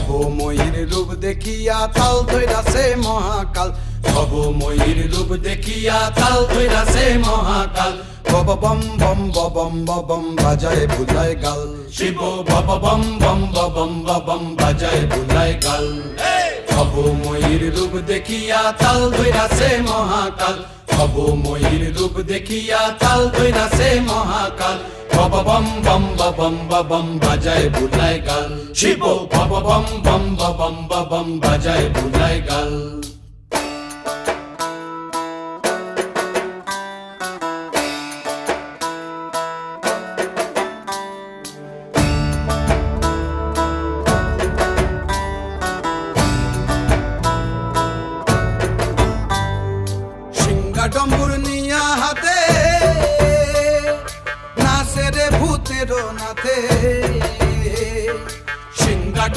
ভবময়ীর রূপ দেখিয়া তাল ধইরাছে মহাকাল, ভবময়ীর রূপ দেখিয়া তাল ধইরাছে মহাকাল। বব বম বম বম বম বাজায় বুলায় গাল, শিব বব বম বম বম বম বাজায় বুলায় গাল। ভবময়ীর রূপ দেখিয়া তাল ধইরাছে মহাকাল, ভবময়ীর রূপ দেখিয়া তাল ধইরাছে মহাকাল। বব বম বম বম বাজায় বুলায় গাল, শিব বব বম বম বম বাজায় বুলায় গাল।